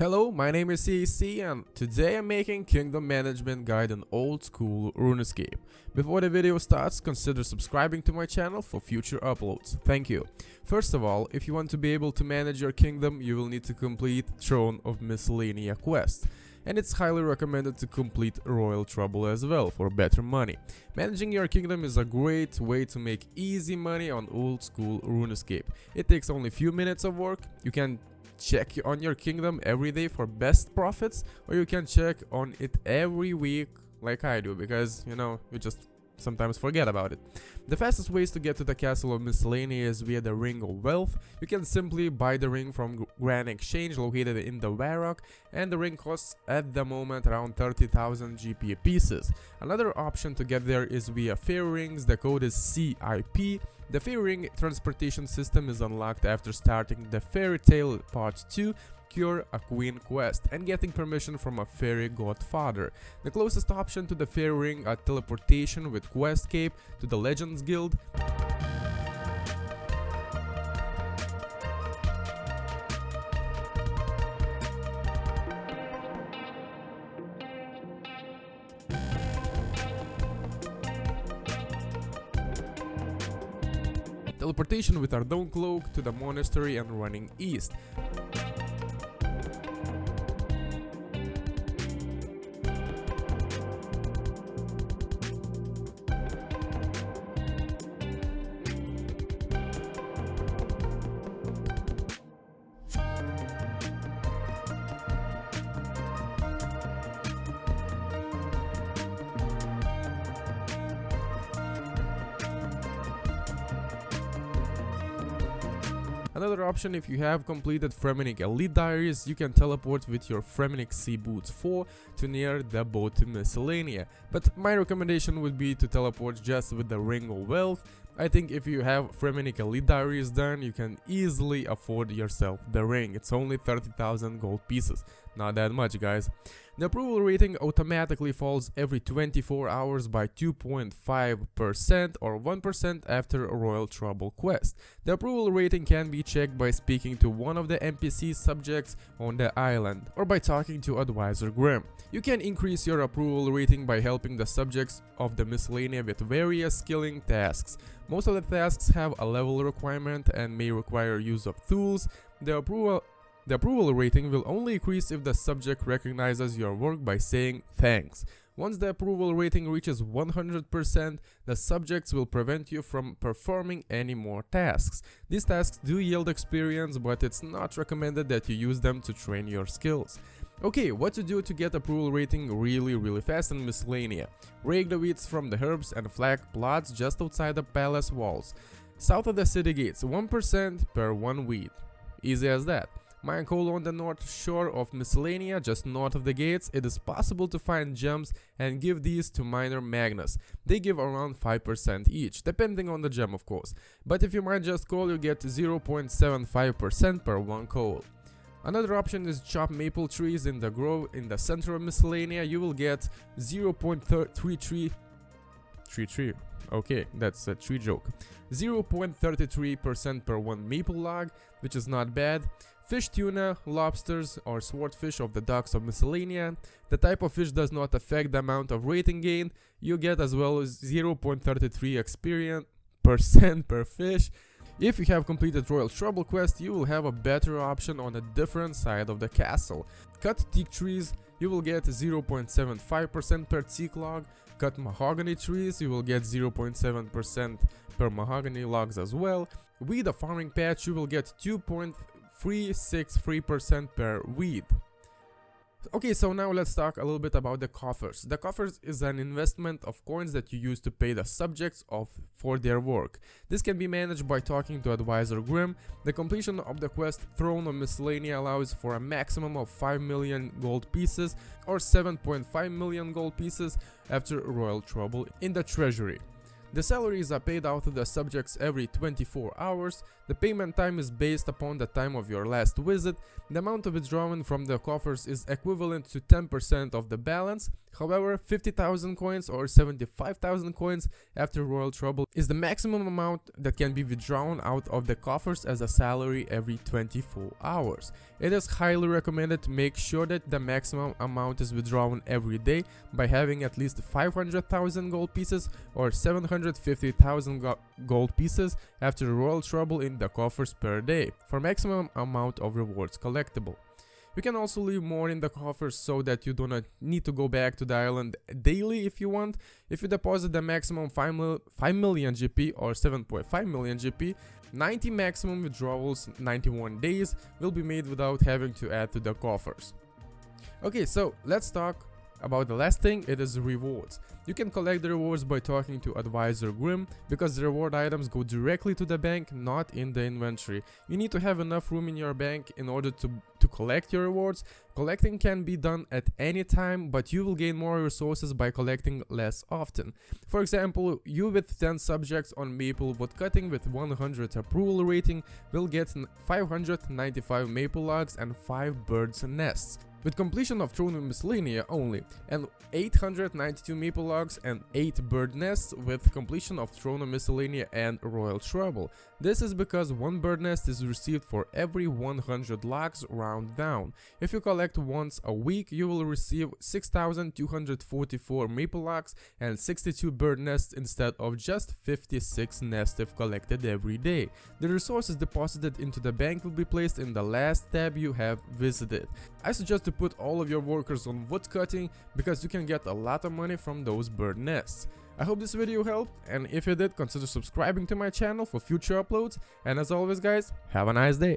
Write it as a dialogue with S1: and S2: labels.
S1: Hello, my name is CAC and today I'm making Kingdom Management Guide in Old School RuneScape. Before the video starts, consider subscribing to my channel for future uploads. Thank you. First of all, if you want to be able to manage your kingdom, you will need to complete Throne of Miscellania quest. And it's highly recommended to complete Royal Trouble as well for better money. Managing your kingdom is a great way to make easy money on Old School RuneScape. It takes only few minutes of work. You can check on your kingdom every day for best profits, or you can check on it every week like I do, because you just sometimes forget about it. The fastest ways to get to the Castle of Miscellania is via the Ring of Wealth. You can simply buy the ring from Grand Exchange located in the Warrock, and the ring costs at the moment around 30,000 GP pieces. Another option to get there is via Fairy Rings. The code is CIP. The Fairy Ring transportation system is unlocked after starting the Fairy Tale Part 2, Cure a Queen quest, and getting permission from a Fairy Godfather. The closest option to the Fairy Ring are teleportation with Quest Cape to the Legends Guild, teleportation with Ardougne Cloak to the monastery and running east. Another option, if you have completed Fremennik Elite Diaries, you can teleport with your Fremennik Sea Boots 4 to near the boat to Miscellania. But my recommendation would be to teleport just with the Ring of Wealth. I think if you have Fremennik Elite Diaries done, you can easily afford yourself the ring. It's only 30,000 gold pieces. Not that much, guys. The approval rating automatically falls every 24 hours by 2.5% or 1% after a Royal Trouble quest. The approval rating can be checked by speaking to one of the NPC subjects on the island or by talking to Advisor Grim. You can increase your approval rating by helping the subjects of the Miscellania with various skilling tasks. Most of the tasks have a level requirement and may require use of tools. The approval rating will only increase if the subject recognizes your work by saying thanks. Once the approval rating reaches 100%, the subjects will prevent you from performing any more tasks. These tasks do yield experience, but it's not recommended that you use them to train your skills. Okay, what to do to get approval rating really fast in Miscellania? Rake the weeds from the herbs and flag plots just outside the palace walls. South of the city gates, 1% per 1 weed. Easy as that. Mine coal on the north shore of Miscellania, just north of the gates. It is possible to find gems and give these to miner Magnus. They give around 5% each, depending on the gem of course. But if you mine just coal, you get 0.75% per 1 coal. Another option is chop maple trees in the grove in the center of Miscellania. You will get 0.33. Okay, that's a tree joke. 0.33% per 1 maple log, which is not bad. Fish, tuna, lobsters, or swordfish of the docks of Miscellania. The type of fish does not affect the amount of rating gain. You get as well as 0.33 experience % per fish. If you have completed Royal Trouble quest, you will have a better option on a different side of the castle. Cut teak trees, you will get 0.75% per teak log. Cut mahogany trees, you will get 0.7% per mahogany logs as well. Weed a farming patch, you will get 2.363% per weed. Okay, so now let's talk a little bit about the coffers. The coffers is an investment of coins that you use to pay the subjects for their work. This can be managed by talking to Advisor Grim. The completion of the quest Throne of Miscellania allows for a maximum of 5 million gold pieces or 7.5 million gold pieces after Royal Trouble in the treasury. The salaries are paid out to the subjects every 24 hours. The payment time is based upon the time of your last visit. The amount withdrawn from the coffers is equivalent to 10% of the balance. However, 50,000 coins or 75,000 coins after Royal Trouble is the maximum amount that can be withdrawn out of the coffers as a salary every 24 hours. It is highly recommended to make sure that the maximum amount is withdrawn every day by having at least 500,000 gold pieces or 750,000 gold pieces after Royal Trouble in the coffers per day for maximum amount of rewards collectible. You can also leave more in the coffers so that you do not need to go back to the island daily if you want. If you deposit the maximum 5 million GP or 7.5 million GP, 90 maximum withdrawals, 91 days will be made without having to add to the coffers. Okay, so let's talk about the last thing. It is rewards. You can collect the rewards by talking to Advisor Grim, because the reward items go directly to the bank, not in the inventory. You need to have enough room in your bank in order to collect your rewards. Collecting can be done at any time, but you will gain more resources by collecting less often. For example, you with 10 subjects on maple woodcutting with 100 approval rating will get 595 maple logs and 5 birds' nests. With completion of Throne of Miscellania only, and 892 maple logs and 8 bird nests with completion of Throne of Miscellania and Royal Trouble. This is because 1 bird nest is received for every 100 logs round down. If you collect once a week, you will receive 6,244 maple logs and 62 bird nests instead of just 56 nests if collected every day. The resources deposited into the bank will be placed in the last tab you have visited. I suggest to put all of your workers on woodcutting because you can get a lot of money from those bird nests. I hope this video helped, and if it did, consider subscribing to my channel for future uploads, and as always guys, have a nice day.